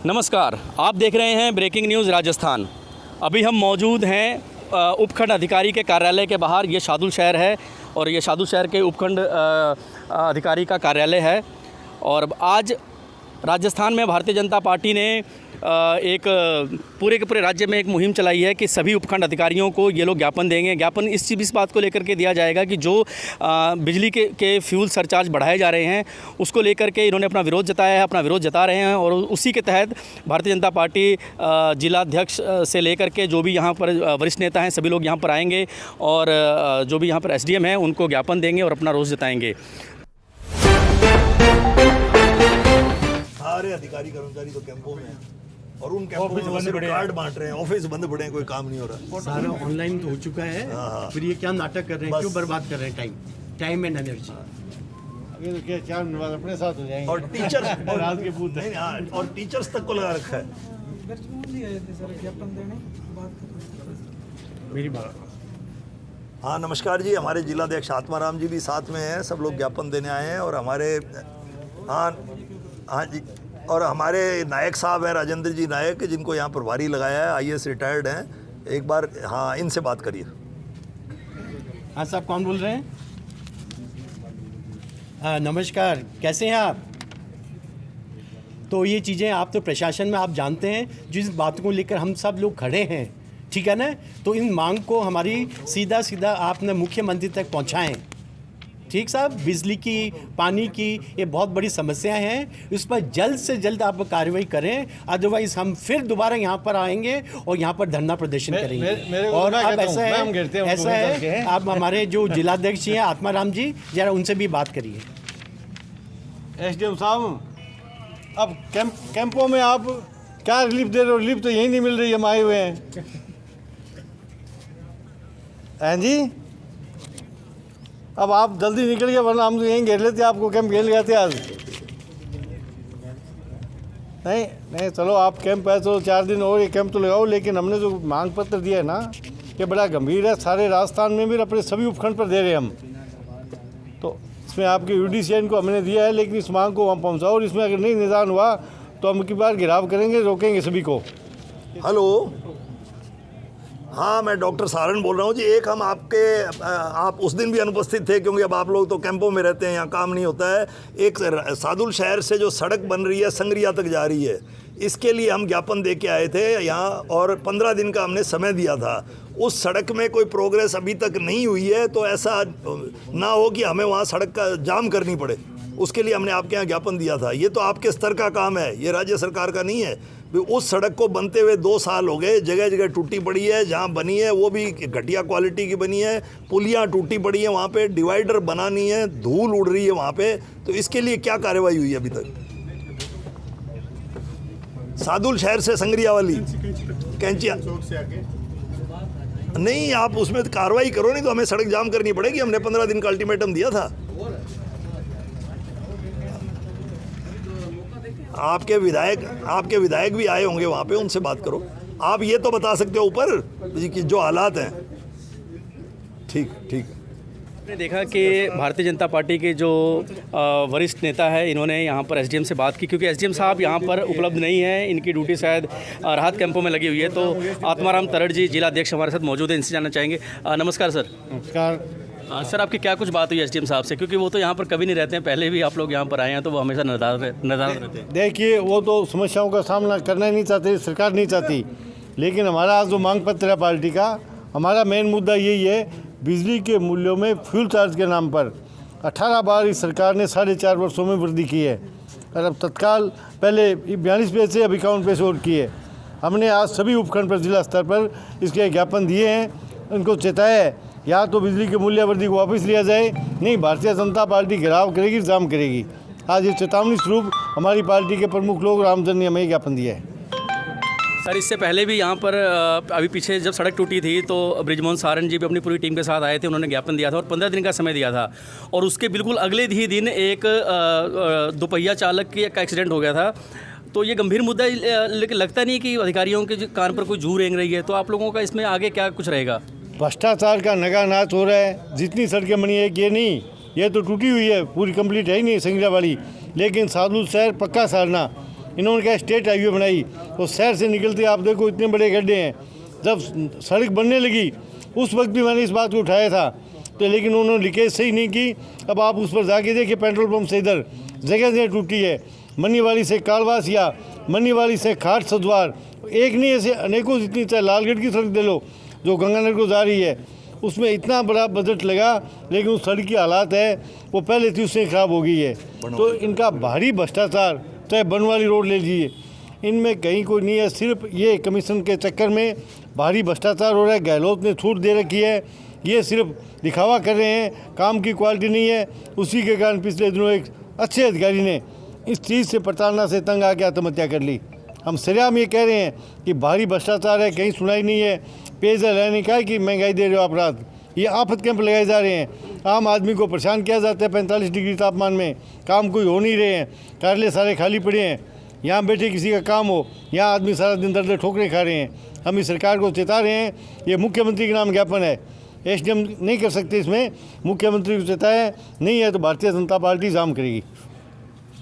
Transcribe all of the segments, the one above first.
नमस्कार, आप देख रहे हैं ब्रेकिंग न्यूज़ राजस्थान। अभी हम मौजूद हैं उपखंड अधिकारी के कार्यालय के बाहर। ये शादुल शहर है और ये शादुल शहर के उपखंड अधिकारी का कार्यालय है। और आज राजस्थान में भारतीय जनता पार्टी ने एक पूरे के पूरे राज्य में एक मुहिम चलाई है कि सभी उपखंड अधिकारियों को ये लोग ज्ञापन देंगे। ज्ञापन इस बात को लेकर के दिया जाएगा कि जो बिजली के फ्यूल सरचार्ज बढ़ाए जा रहे हैं उसको लेकर के इन्होंने अपना विरोध जताया है, अपना विरोध जता रहे हैं। और उसी के तहत भारतीय जनता पार्टी जिलाध्यक्ष से लेकर के जो भी यहाँ पर वरिष्ठ नेता हैं सभी लोग यहाँ पर आएंगे और जो भी यहाँ पर SDM हैं उनको ज्ञापन देंगे और अपना रोष जताएंगे। सारे अधिकारी कर्मचारी तो कैंपों में हैं और उन कैंपों में सिर्फ कार्ड बांट रहे हैं, ऑफिस बंद पड़े हैं, कोई काम नहीं हो रहा। सारा ऑनलाइन तो हो चुका है। फिर ये क्या नाटक कर रहे हैं, क्यों बर्बाद कर रहे हैं टाइम एंड एनर्जी। अभी तो क्या 4 मिनट बाद अपने साथ हो जाएंगे। और टीचर्स रात के बूथ नहीं, हाँ, और टीचर्स तक को लगा रखा है। मेरी बात। हाँ नमस्कार जी, हमारे जिलाध्यक्ष आत्माराम जी भी साथ में हैं। सब लोग ज्ञापन देने आए हैं और हमारे हाँ जी, और हमारे नायक साहब हैं, राजेंद्र जी नायक, जिनको यहाँ प्रभारी लगाया है, IAS रिटायर्ड हैं। एक बार हाँ इनसे बात करिए। हाँ साहब, कौन बोल रहे हैं? हाँ नमस्कार, कैसे हैं आप? तो ये चीज़ें आप तो प्रशासन में आप जानते हैं जिस बात को लेकर हम सब लोग खड़े हैं, ठीक है ना। तो इन मांग को हमारी सीधा आपने मुख्यमंत्री तक पहुंचाएं। ठीक साहब, बिजली की, पानी की ये बहुत बड़ी समस्या हैं, इस पर जल्द से जल्द आप कार्रवाई करें। अदरवाइज हम फिर दोबारा यहाँ पर आएंगे और यहाँ पर धरना प्रदर्शन करेंगे। और अब ऐसा है आप हमारे जो जिलाध्यक्ष हैं आत्माराम जी, जरा उनसे भी बात करिए। SDM साहब, अब कैंपों में आप क्या रिलीफ दे रहे हो? रिलीफ तो यही नहीं मिल रही, हम आए हुए हैं। हैं जी, अब आप जल्दी निकल गए, वरना हम तो यहीं घेर लेते, आपको कैंप घेर गए थे आज। नहीं चलो, आप कैंप है तो 4 दिन और ये कैंप तो लगाओ, लेकिन हमने जो मांग पत्र दिया है ना, ये बड़ा गंभीर है। सारे राजस्थान में भी अपने सभी उपखंड पर दे रहे हैं हम। तो इसमें आपके UDCN को हमने दिया है, लेकिन इस मांग को वहाँ पहुँचाओ और इसमें अगर नहीं निदान हुआ तो हम की बार घेराव करेंगे, रोकेंगे सभी को। हेलो, हाँ मैं डॉक्टर सारन बोल रहा हूँ जी। एक हम आप उस दिन भी अनुपस्थित थे क्योंकि अब आप लोग तो कैंपों में रहते हैं, यहाँ काम नहीं होता है। एक सादुल शहर से जो सड़क बन रही है संगरिया तक जा रही है, इसके लिए हम ज्ञापन दे के आए थे यहाँ और 15 दिन का हमने समय दिया था। उस सड़क में कोई प्रोग्रेस अभी तक नहीं हुई है, तो ऐसा ना हो कि हमें वहाँ सड़क का जाम करनी पड़े। उसके लिए हमने आपके यहाँ ज्ञापन दिया था। ये तो आपके स्तर का काम है, ये राज्य सरकार का नहीं है। उस सड़क को बनते हुए 2 साल हो गए, जगह जगह टूटी पड़ी है, जहाँ बनी है वो भी घटिया क्वालिटी की बनी है। पुलियाँ टूटी पड़ी हैं, वहाँ पे डिवाइडर बनानी है, धूल उड़ रही है वहाँ पे। तो इसके लिए क्या कार्रवाई हुई है अभी तक? सादुल शहर से संगरिया वाली कैंचिया नहीं, आप उसमें कार्रवाई करो, नहीं तो हमें सड़क जाम करनी पड़ेगी। हमने 15 दिन का अल्टीमेटम दिया था। आपके विधायक भी आए होंगे वहाँ पे, उनसे बात करो। आप ये तो बता सकते हो ऊपर कि जो हालात हैं। ठीक आपने देखा कि भारतीय जनता पार्टी के जो वरिष्ठ नेता है, इन्होंने यहाँ पर SDM से बात की, क्योंकि SDM साहब यहाँ पर उपलब्ध नहीं है, इनकी ड्यूटी शायद राहत कैंपों में लगी हुई है। तो आत्माराम तरड़ जी जिलाध्यक्ष हमारे साथ मौजूद हैं, इनसे जानना चाहेंगे। नमस्कार सर। नमस्कार सर, आपकी क्या कुछ बात हुई SDM साहब से, क्योंकि वो तो यहाँ पर कभी नहीं रहते हैं, पहले भी आप लोग यहाँ पर आए हैं तो वो हमेशा नदारद रहते हैं। देखिए, वो तो समस्याओं का सामना करना ही नहीं चाहते, सरकार नहीं चाहती। लेकिन हमारा आज जो मांग पत्र है पार्टी का, हमारा मेन मुद्दा यही है, बिजली के मूल्यों में फ्यूल चार्ज के नाम पर 18 बार इस सरकार ने 4.5 वर्षों में वृद्धि की है। और अब तत्काल पहले 42 पैसे अब 51 पैसे और किए। हमने आज सभी उपखंड पर जिला स्तर पर इसके ज्ञापन दिए हैं, उनको चेताया है या तो बिजली की मूल्य वृद्धि को वापस लिया जाए, नहीं भारतीय जनता पार्टी घेराव करेगी, जाम करेगी। आज ये चेतावनी स्वरूप हमारी पार्टी के प्रमुख लोग रामचंद्र ने हमें ज्ञापन दिया है। सर, इससे पहले भी यहाँ पर अभी पीछे जब सड़क टूटी थी तो बृजमोहन सारन जी भी अपनी पूरी टीम के साथ आए थे, उन्होंने ज्ञापन दिया था और 15 दिन का समय दिया था। और उसके बिल्कुल अगले ही दिन एक दोपहिया चालक का एक्सीडेंट हो गया था। तो ये गंभीर मुद्दा है, लेकिन लगता नहीं कि अधिकारियों के कान पर कोई जू रेंग रही है। तो आप लोगों का इसमें आगे क्या कुछ रहेगा? भ्रष्टाचार का नगा नाच हो रहा है। जितनी सड़कें बनी है, ये नहीं, ये तो टूटी हुई है, पूरी कंप्लीट है ही नहीं संगरिया वाली। लेकिन सादुल शहर पक्का सारना इन्होंने क्या स्टेट हाईवे बनाई, तो शहर से निकलते आप देखो इतने बड़े गड्ढे हैं। जब सड़क बनने लगी उस वक्त भी मैंने इस बात को उठाया था, तो लेकिन उन्होंने लीकेज सही नहीं की। अब आप उस पर जाके देखिए, पेट्रोल पंप से इधर जगह जगह टूटी है, मनीवाली से कालवासिया, मनीवाली से खाट सद्वार, एक नहीं ऐसे अनेकों जितनी, चाहे लालगढ़ की सड़क दे लो जो गंगानगर को जा रही है, उसमें इतना बड़ा बजट लगा, लेकिन उस सड़क की हालात है वो पहले थी उससे ख़राब हो गई है। तो इनका भारी भ्रष्टाचार, चाहे बनवाली रोड ले लीजिए, इनमें कहीं कोई नहीं है। सिर्फ ये कमीशन के चक्कर में भारी भ्रष्टाचार हो रहा है। गहलोत ने छूट दे रखी है, ये सिर्फ दिखावा कर रहे हैं, काम की क्वालिटी नहीं है। उसी के कारण पिछले दिनों एक अच्छे अधिकारी ने इस चीज़ से प्रताड़ना से तंग आके आत्महत्या कर ली। हम सरेआम ये कह रहे हैं कि भारी भ्रष्टाचार है, कहीं सुनाई नहीं है। पेयजल है, नहीं कहा कि महंगाई दे रहे हो आप रात, ये आफत कैंप लगाए जा रहे हैं। आम आदमी को परेशान किया जाता है 45 डिग्री तापमान में, काम कोई हो नहीं रहे हैं, कार्यालय सारे खाली पड़े हैं। यहाँ बैठे किसी का काम हो, यहाँ आदमी सारा दिन दर दर ठोकरें खा रहे हैं। हम इस सरकार को चेता रहे हैं, ये मुख्यमंत्री के नाम ज्ञापन है, एसडीएम नहीं कर सकते इसमें, मुख्यमंत्री को चेताया नहीं है तो भारतीय जनता पार्टी जाम करेगी।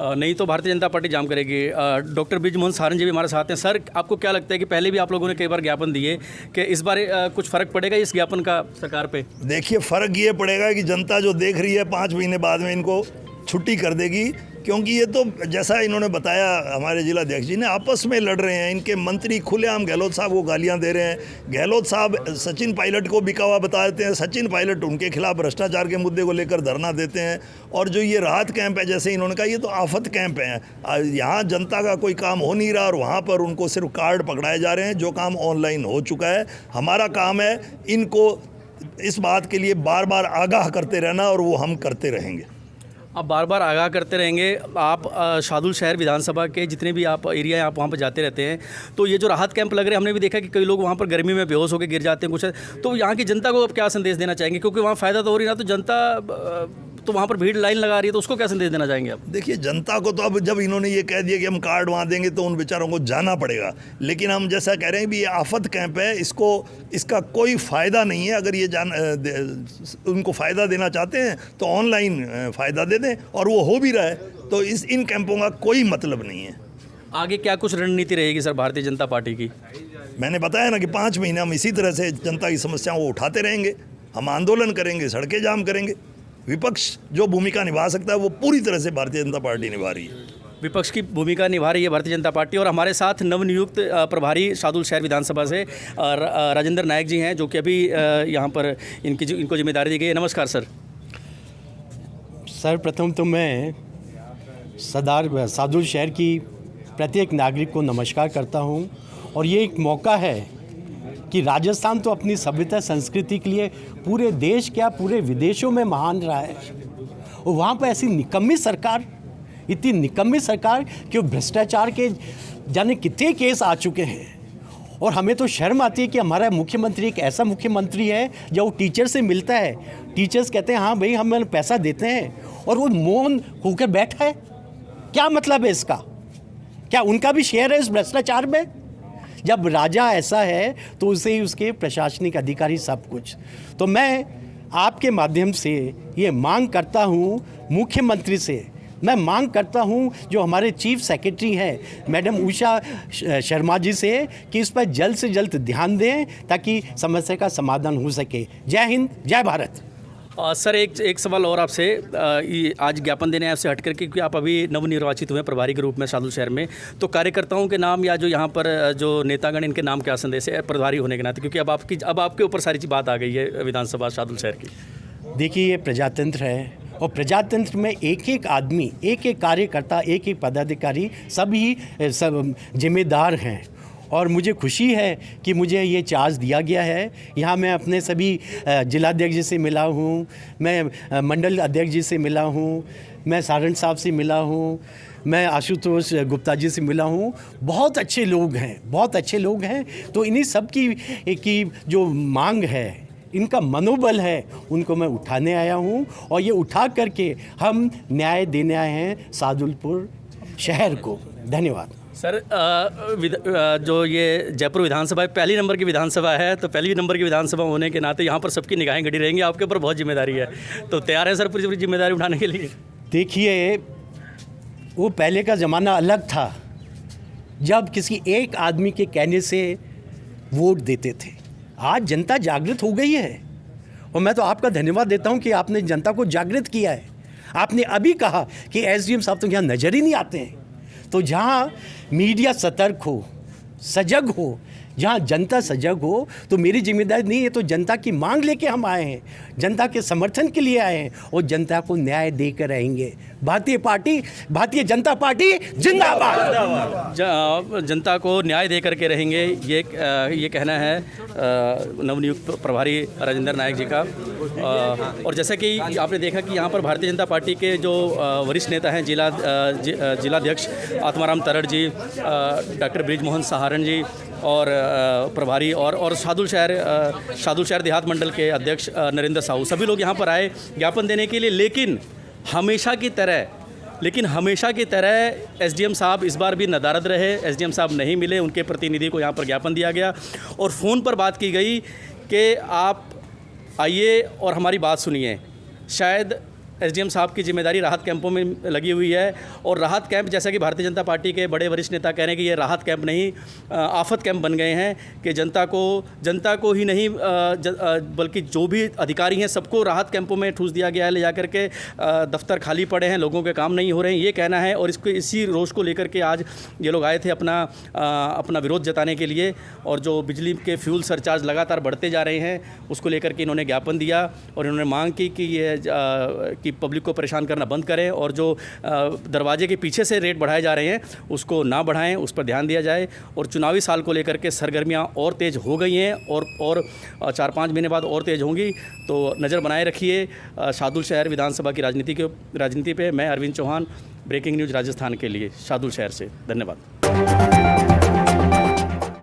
नहीं तो भारतीय जनता पार्टी जाम करेगी। डॉक्टर बृजमोहन सारन जी भी हमारे साथ हैं। सर, आपको क्या लगता है कि पहले भी आप लोगों ने कई बार ज्ञापन दिए कि इस बार कुछ फ़र्क पड़ेगा इस ज्ञापन का सरकार पे? देखिए, फ़र्क ये पड़ेगा कि जनता जो देख रही है 5 महीने बाद में इनको छुट्टी कर देगी, क्योंकि ये तो जैसा इन्होंने बताया हमारे जिलाध्यक्ष जी ने, आपस में लड़ रहे हैं। इनके मंत्री खुलेआम गहलोत साहब को गालियां दे रहे हैं। गहलोत साहब सचिन पायलट को बिका हुआ बता देते हैं, सचिन पायलट उनके खिलाफ भ्रष्टाचार के मुद्दे को लेकर धरना देते हैं। और जो ये राहत कैंप है, जैसे इन्होंने कहा, ये तो आफत कैंप है। यहाँ जनता का कोई काम हो नहीं रहा और वहाँ पर उनको सिर्फ कार्ड पकड़ाए जा रहे हैं, जो काम ऑनलाइन हो चुका है। हमारा काम है इनको इस बात के लिए बार बार आगाह करते रहना, और वो हम करते रहेंगे। आप बार बार आगाह करते रहेंगे। आप शादुल शहर विधानसभा के जितने भी आप एरिया हैं, आप वहाँ पर जाते रहते हैं, तो ये जो राहत कैंप लग रहे हैं, हमने भी देखा कि कई लोग वहाँ पर गर्मी में बेहोश होकर गिर जाते हैं कुछ। तो यहाँ की जनता को आप क्या संदेश देना चाहेंगे? क्योंकि वहाँ फ़ायदा तो हो रही ना, तो जनता तो वहाँ पर भीड़ लाइन लगा रही है, तो उसको क्या संदेश देना चाहेंगे आप? देखिए, जनता को तो अब जब इन्होंने ये कह दिया कि हम कार्ड वहाँ देंगे, तो उन बेचारों को जाना पड़ेगा। लेकिन हम जैसा कह रहे हैं भी ये आफत कैंप है, इसका कोई फ़ायदा नहीं है। अगर ये उनको फ़ायदा देना चाहते हैं तो ऑनलाइन फ़ायदा दे दें, और वो हो भी रहा है। तो इन कैंपों का कोई मतलब नहीं है। आगे क्या कुछ रणनीति रहेगी सर भारतीय जनता पार्टी की? मैंने बताया ना कि 5 महीने हम इसी तरह से जनता की समस्याओं को उठाते रहेंगे। हम आंदोलन करेंगे, सड़कें जाम करेंगे। विपक्ष जो भूमिका निभा सकता है वो पूरी तरह से भारतीय जनता पार्टी निभा रही है। विपक्ष की भूमिका निभा रही है भारतीय जनता पार्टी। और हमारे साथ नवनियुक्त प्रभारी शादुल शहर विधानसभा से राजेंद्र नायक जी हैं, जो कि अभी यहाँ पर इनको जिम्मेदारी दी गई है। नमस्कार सर। सर्वप्रथम तो मैं शादुल शहर की प्रत्येक नागरिक को नमस्कार करता हूँ। और ये एक मौका है कि राजस्थान तो अपनी सभ्यता संस्कृति के लिए पूरे देश क्या पूरे विदेशों में महान रहा है, और वहाँ पर ऐसी निकम्मी सरकार, इतनी निकम्मी सरकार कि भ्रष्टाचार के जाने कितने केस आ चुके हैं। और हमें तो शर्म आती है कि हमारा मुख्यमंत्री एक ऐसा मुख्यमंत्री है जो टीचर से मिलता है, टीचर्स कहते हैं हाँ भाई हम पैसा देते हैं, और वो मौन होकर बैठा है। क्या मतलब है इसका? क्या उनका भी शेयर है इस भ्रष्टाचार में? जब राजा ऐसा है तो उसे ही उसके प्रशासनिक अधिकारी सब कुछ। तो मैं आपके माध्यम से ये मांग करता हूँ मुख्यमंत्री से, मैं मांग करता हूँ जो हमारे चीफ सेक्रेटरी हैं मैडम उषा शर्मा जी से, कि इस पर जल्द से जल्द ध्यान दें ताकि समस्या का समाधान हो सके। जय हिंद, जय भारत। सर एक सवाल और आपसे, आज ज्ञापन देने आपसे हट करके, क्योंकि आप अभी नवनिर्वाचित हुए प्रभारी के रूप में शादुल शहर में, तो कार्यकर्ताओं के नाम या जो यहाँ पर जो नेतागण, इनके नाम क्या संदेश है प्रभारी होने के नाते? क्योंकि अब आपके ऊपर सारी बात आ गई है विधानसभा शादुल शहर की। देखिए, ये प्रजातंत्र है, और प्रजातंत्र में एक एक आदमी, एक एक कार्यकर्ता, एक एक पदाधिकारी सभी सब जिम्मेदार हैं। और मुझे खुशी है कि मुझे ये चार्ज दिया गया है। यहाँ मैं अपने सभी जिलाध्यक्ष जी से मिला हूँ, मैं मंडल अध्यक्ष जी से मिला हूँ, मैं सारन साहब से मिला हूँ, मैं आशुतोष गुप्ता जी से मिला हूँ। बहुत अच्छे लोग हैं, बहुत अच्छे लोग हैं। तो इन्हीं सब की जो मांग है, इनका मनोबल है, उनको मैं उठाने आया हूँ, और ये उठा करके हम न्याय देने आए हैं शादुलपुर शहर को। धन्यवाद सर। जो ये जयपुर विधानसभा पहली नंबर की विधानसभा है, तो पहली नंबर की विधानसभा होने के नाते यहाँ पर सबकी निगाहें गड़ी रहेंगी। आपके ऊपर बहुत जिम्मेदारी है, तो तैयार है सर पूरी जिम्मेदारी उठाने के लिए? देखिए, वो पहले का ज़माना अलग था, जब किसी एक आदमी के कहने से वोट देते थे। आज जनता जागृत हो गई है और मैं तो आपका धन्यवाद देता हूं कि आपने जनता को जागृत किया है। आपने अभी कहा कि एसडीएम साहब तो यहाँ नज़र ही नहीं आते हैं। तो जहाँ मीडिया सतर्क हो, सजग हो, जहाँ जनता सजग हो, तो मेरी जिम्मेदारी नहीं है, तो जनता की मांग लेके हम आए हैं, जनता के समर्थन के लिए आए हैं और जनता को न्याय देकर रहेंगे। भारतीय जनता पार्टी जिंदाबाद। जनता को न्याय दे करके रहेंगे, ये कहना है नवनियुक्त प्रभारी राजेंद्र नायक जी का। और जैसा कि आपने देखा कि यहाँ पर भारतीय जनता पार्टी के जो वरिष्ठ नेता हैं, जिलाध्यक्ष आत्माराम तरड़ जी, डॉक्टर बृजमोहन सहारण जी और प्रभारी और सादुल शहर देहात मंडल के अध्यक्ष नरेंद्र साहू, सभी लोग यहाँ पर आए ज्ञापन देने के लिए। लेकिन हमेशा की तरह एसडीएम साहब इस बार भी नदारद रहे। एसडीएम साहब नहीं मिले, उनके प्रतिनिधि को यहाँ पर ज्ञापन दिया गया और फ़ोन पर बात की गई कि आप आइए और हमारी बात सुनिए। शायद एसडीएम साहब की जिम्मेदारी राहत कैंपों में लगी हुई है और राहत कैंप, जैसा कि भारतीय जनता पार्टी के बड़े वरिष्ठ नेता कह रहे हैं कि ये राहत कैंप नहीं, आफत कैंप बन गए हैं कि जनता को ही नहीं बल्कि जो भी अधिकारी हैं सबको राहत कैंपों में ठूस दिया गया है ले जाकर के। दफ्तर खाली पड़े हैं, लोगों के काम नहीं हो रहे हैं, ये कहना है। और इसी रोष को लेकर के आज ये लोग आए थे अपना विरोध जताने के लिए। और जो बिजली के फ्यूल सरचार्ज लगातार बढ़ते जा रहे हैं उसको लेकर के इन्होंने ज्ञापन दिया और इन्होंने मांग की कि ये पब्लिक को परेशान करना बंद करें और जो दरवाजे के पीछे से रेट बढ़ाए जा रहे हैं उसको ना बढ़ाएं, उस पर ध्यान दिया जाए। और चुनावी साल को लेकर के सरगर्मियां और तेज़ हो गई हैं और 4-5 महीने बाद और तेज़ होंगी, तो नज़र बनाए रखिए शादुल शहर विधानसभा की राजनीति पे। मैं अरविंद चौहान, ब्रेकिंग न्यूज़ राजस्थान के लिए शादुल शहर से। धन्यवाद।